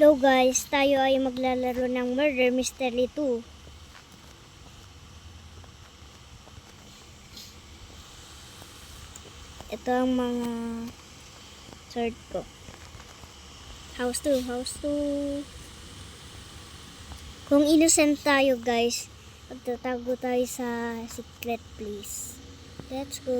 Hello guys, tayo ay maglalaro ng Murder Mystery 2. Ito ang mga sword ko. House 2. Kung innocent tayo guys, magtatago tayo sa secret place. Let's go.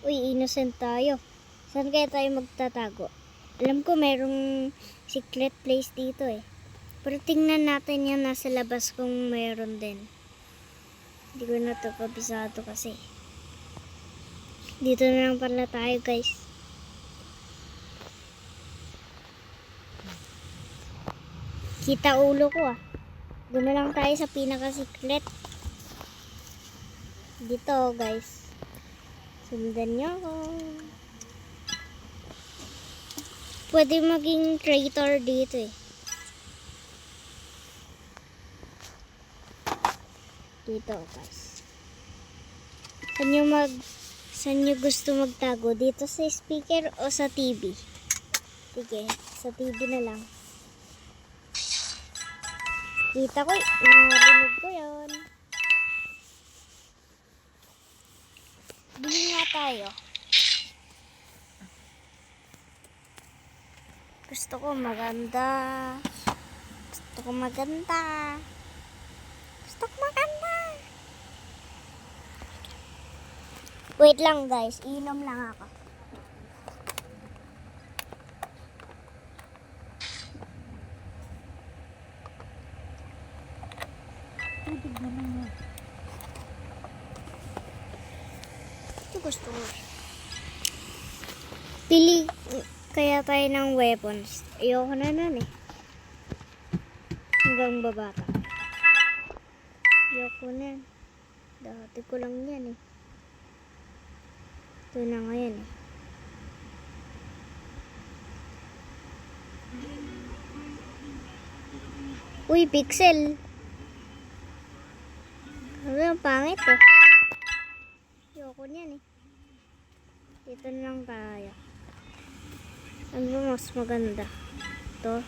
Uy, innocent tayo. Saan kaya tayo magtatago? Alam ko merong secret place dito eh. Pero tingnan natin yan nasa labas kung meron din. Hindi ko na ito kabisado kasi. Dito na lang pala tayo guys. Kita ulo ko ah. Doon na lang tayo sa pinaka-secret. Dito guys. Sundan niyo ako. Pwede maging traitor dito eh. Dito guys. Saan nyo gusto magtago? Dito sa speaker o sa TV? Sige, sa TV na lang. Kita ko, narinig ko yun. Bili nga tayo. Gusto ko maganda. Wait lang guys, inom lang ako. Ito gusto ko. Pili kaya tayo ng weapons. Ayoko na nun eh. Hanggang babata. Ayoko na. Dati ko lang yan eh. Ito na ngayon eh. Uy, pixel. Ano yung pangit eh. Ayoko niyan eh. Dito na lang tayo. Ano ba mas maganda? Ito.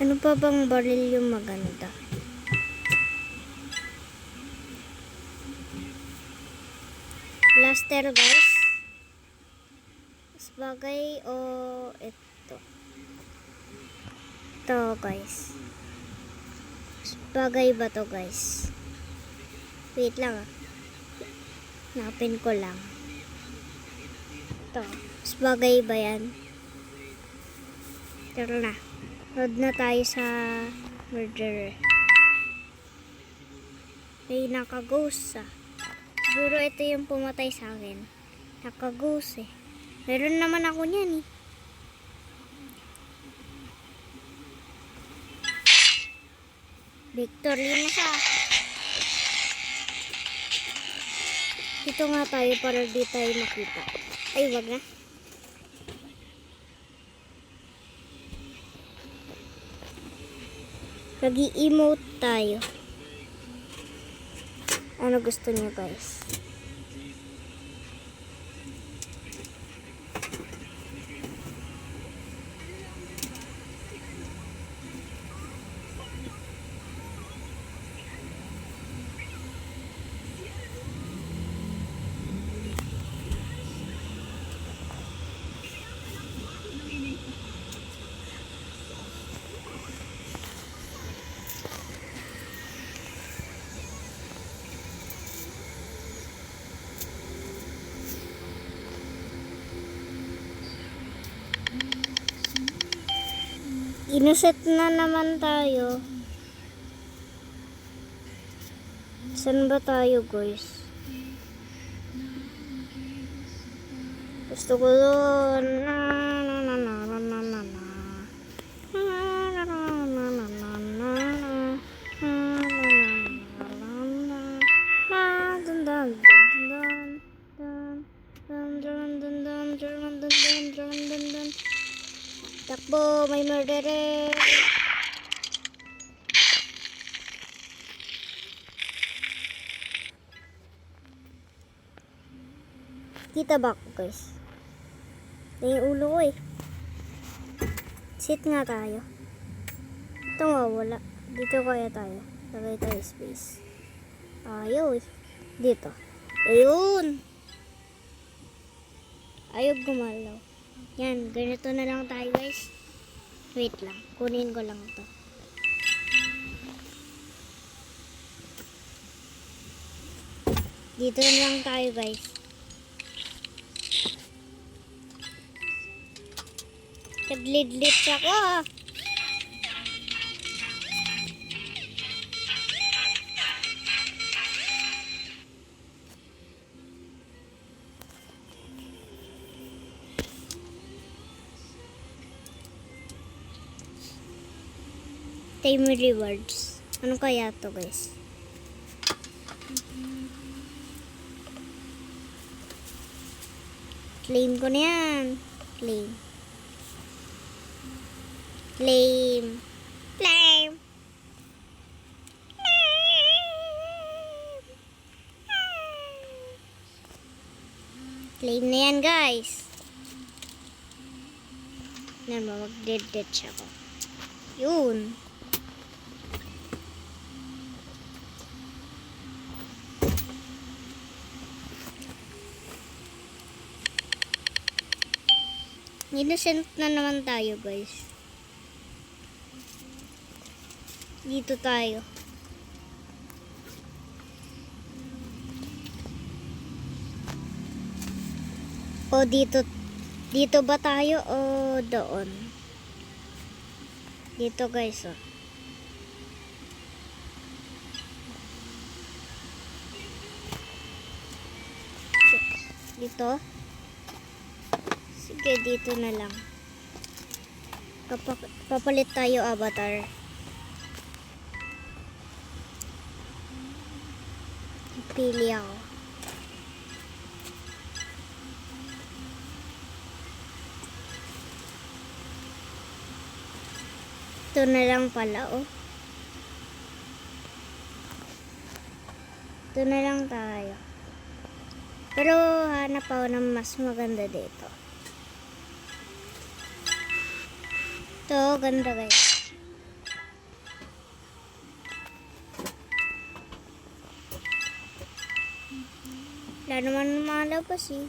Ano pa bang baril yung maganda? Blaster guys. Mas bagay o ito? Ito guys. Mas bagay ba to guys? Wait lang ah. Napin ko lang. Ito. Mas bagay ba yan? Tara na. Load na tayo sa murderer. May naka-ghost ah. Siguro ito yung pumatay sa akin. Naka-ghost eh. Meron naman ako niyan eh. Victory na siya. Dito nga tayo para di tayo makita. Ay, wag na. Nag-i-emote tayo. Ano gusto niyo guys? Inuset na naman tayo. Saan ba tayo guys? Gusto ko doon. Dun dun dun dun dun dun dun dun dun dun dun dun Dun. Takbo, may murderer. Kita ba ako, guys? Ito yung ulo ko eh. Sit nga tayo. Ito mawala. Dito kaya tayo. Lagay tayo space. Ayaw eh. Dito. Ayun! Ayaw gumalaw. Yan, ganito na lang tayo guys. Wait lang. Kunin ko lang to. Dito na lang tayo guys. Naglidlit ako ah. Time rewards. Ano kaya to guys? Claim ko na yan. Claim. Claim na yan guys. Mag-dead siya ko. Yun. Innocent na naman tayo guys. Dito tayo. O dito ba tayo o doon? Dito guys oh. Dito. Sige, dito na lang. Papalit tayo avatar. Pili ako. Ito na lang pala, oh. Ito na lang tayo. Pero hanap ako ng mas maganda dito. Ito, ganda guys. Wala naman malabas eh.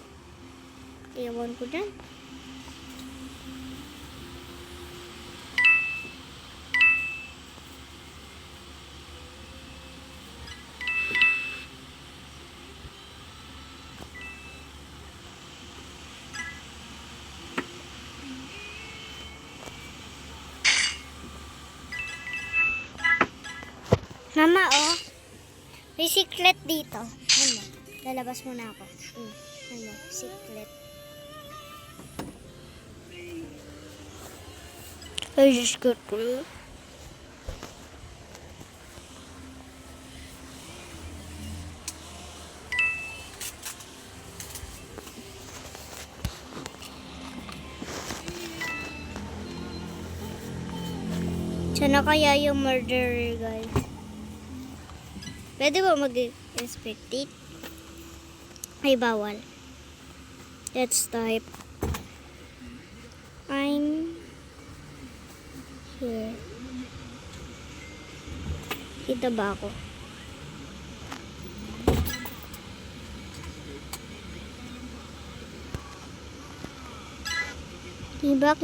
Iwan ko dyan. Mama, oh. May secret dito. Ano? Lalabas muna ako. Ano? Secret. Ay, Diyos ko. Sana kaya yung murderer, guys. Pwede ba mag-spectate? Ay, bawal. Let's type. I'm here. Kita ba ako? Limbak.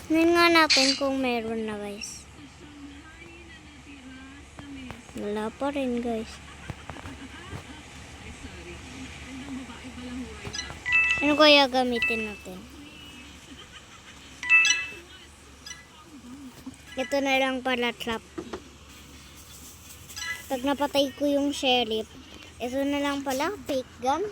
Tingnan nga natin kung meron na guys. Wala pa rin guys. Ano kaya gamitin natin? Ito na lang pala trap. Pag napatay ko yung sheriff, ito na lang pala fake gun.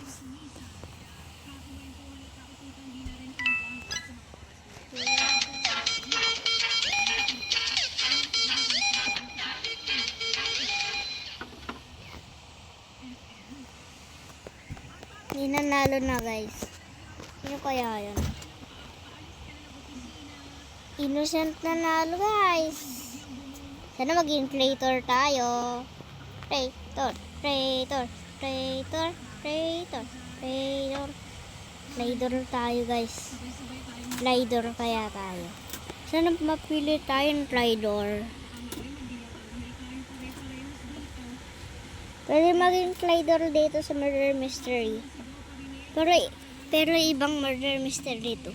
nanalo na guys. Sino kaya yun? Innocent nanalo guys. Sana maging traitor tayo. Traitor, traitor, traitor, traitor, traitor. Traitor tayo guys. Traitor kaya tayo. Sana mapili tayong traitor. Pwede maging traitor dito sa murder mystery. Pero ibang murder mystery to.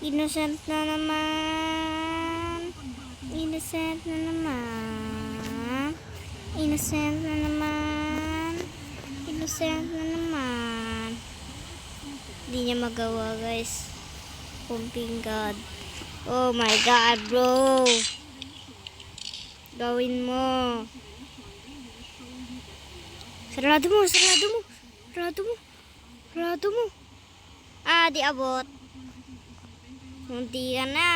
Innocent na naman. Innocent na naman. Innocent na naman. Innocent na naman. Hindi niya magawa guys. Pumping God. Oh my God bro. Gawin mo. Sarado mo. Sarado mo. Sarado mo. Sarado mo. Ah, di abot. Munti ka na.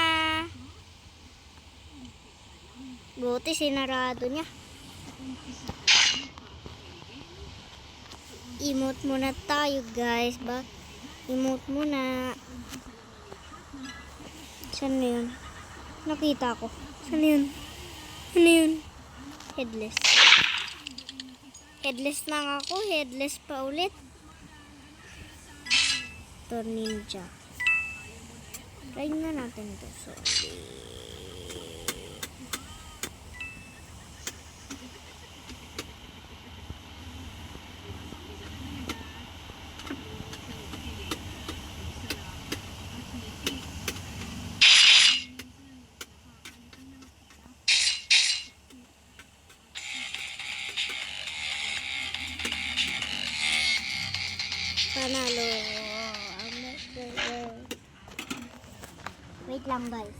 Buti sinarado niya. Emote muna tayo guys. Emote muna. Saan na yun? Nakita ko. Saan na yun? Ano yun? Headless. Headless lang ako. Headless pa ulit. Ito ninja. Try na natin ito. Sorry. Panalo. Wait lang guys.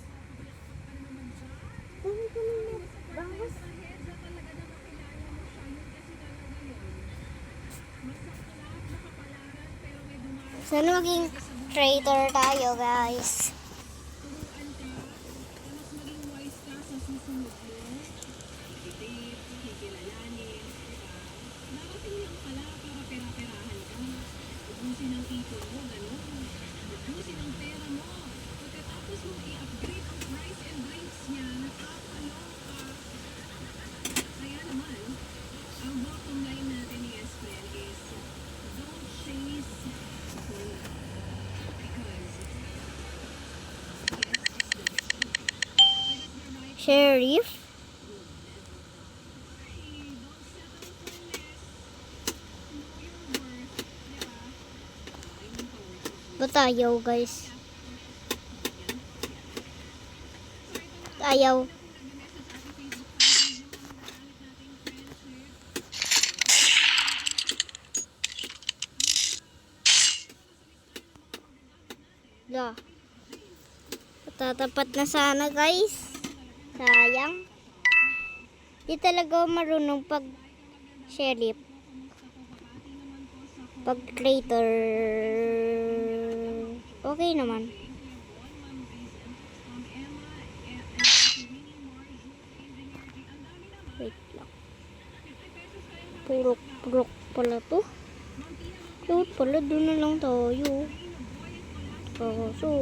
Sana maging traitor tayo guys. Sheriff? Ba't ayaw guys? Ayaw. Da. Tatapat na sana guys. Sayang. Di talaga marunong pag sheriff. Pag traitor. Okay naman. Wait lang. Purok pala to. Purok pala, doon na lang tayo. Kaso.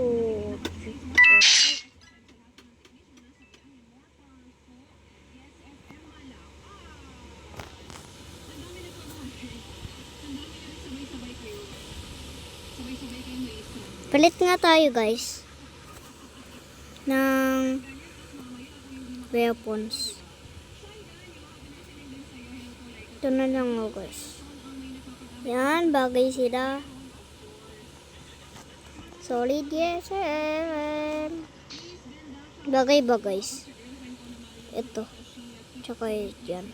Palit nga tayo guys ng weapons. Ito na lang ako guys. Yan, bagay sila. Solid yes. Bagay ba guys? Ito. Tsaka yan.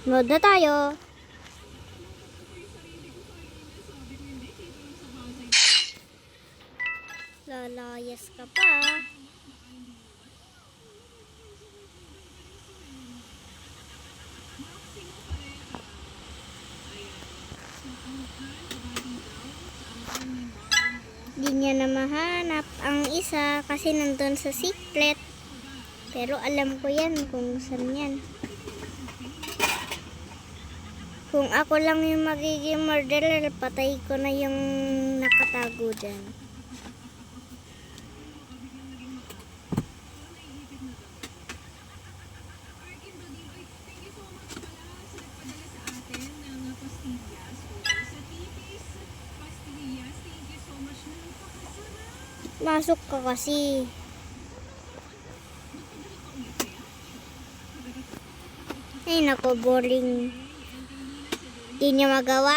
Load na tayo. Lalayas ka pa. niya na mahanap ang isa kasi nandun sa secret. Pero alam ko yan kung saan yan. Kung ako lang yung magiging murderer, patay ko na yung nakatago dyan. Masok ka kasi. Ay nako, boring. Di niya magawa.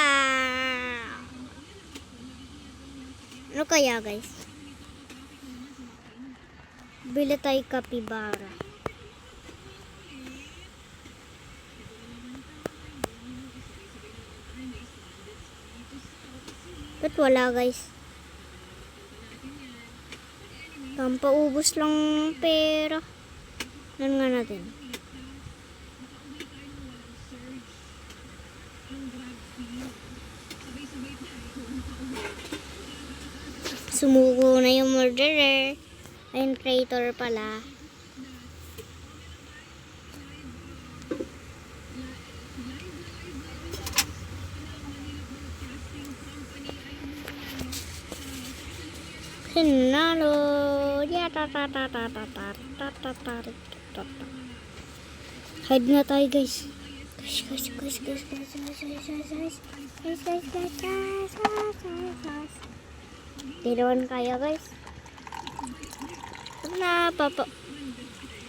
Ano kaya guys? Bili tayo kapibara. Ba't wala guys? Pampaubos lang pera. Nan nga natin. Sumuko na yung murderer. Ayun, traitor pala. Sinalo. Hide na tayo guys. Di naman kaya guys.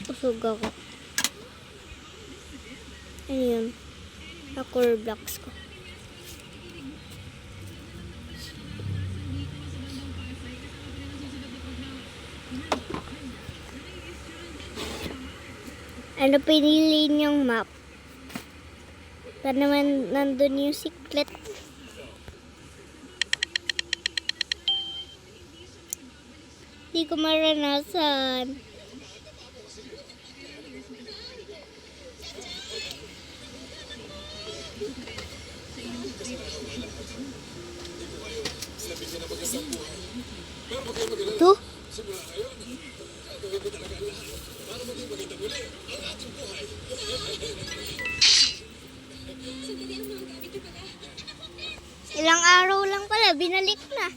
Usog ako. Ano yun? Core blocks ko. Ano pinili niyong map? Para naman nandun yung secret. Hindi ko maranasan. Tuh? Ilang araw lang pala, binalik na.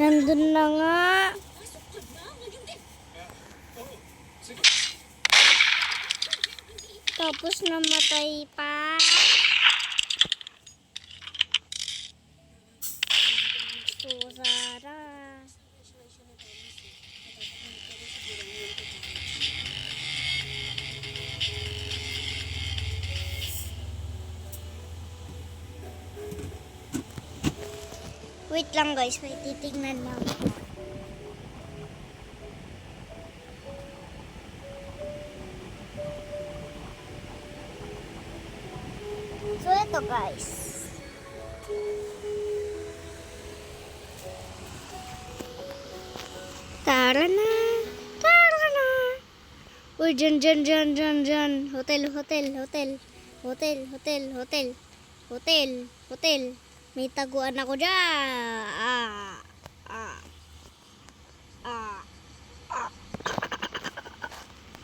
Nandun na nga. Tapos namatay pa. Susara. Wait lang guys, may titignan lang. So ito guys. Tara na. Tara na. Uy, dyan. Hotel. May taguan ako dyan.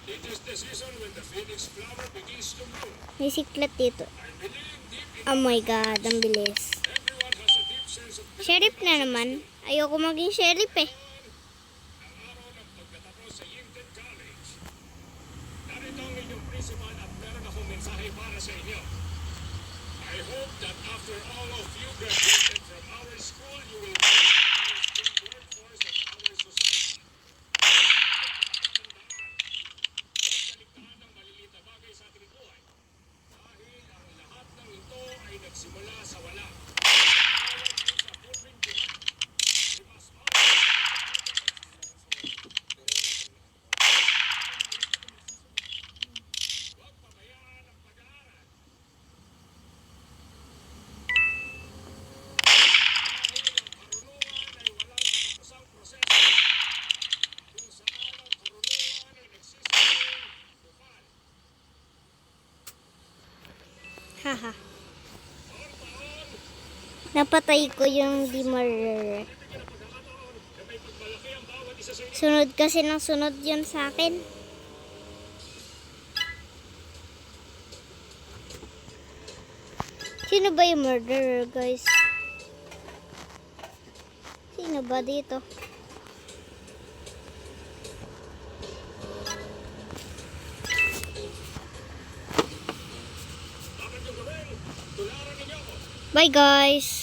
It is the season when the phoenix flower begins to bloom. May siklet dito. I believe deep in Oh my god, ang bilis. everyone has a deep sense of Sheriff na naman. Ayoko maging sheriff eh. ang araw ng pagkatapos sa Yington College. Narito ang inyong principal at meron akong mensahe para sa inyo. I hope that after all of you graduated from our school, you will be the workforce of our society. Kaligtahan ng maliliit na bagay sa ating buhay. Dahil ang lahat ng ito ay nagsimula sa wala. Tawag niyo sa pulping buhay. Haha. Napatay ko yung di murderer. Sunod kasi ng sunod yun sa akin. Sino ba yung murderer, guys? Sino ba dito? Bye, guys!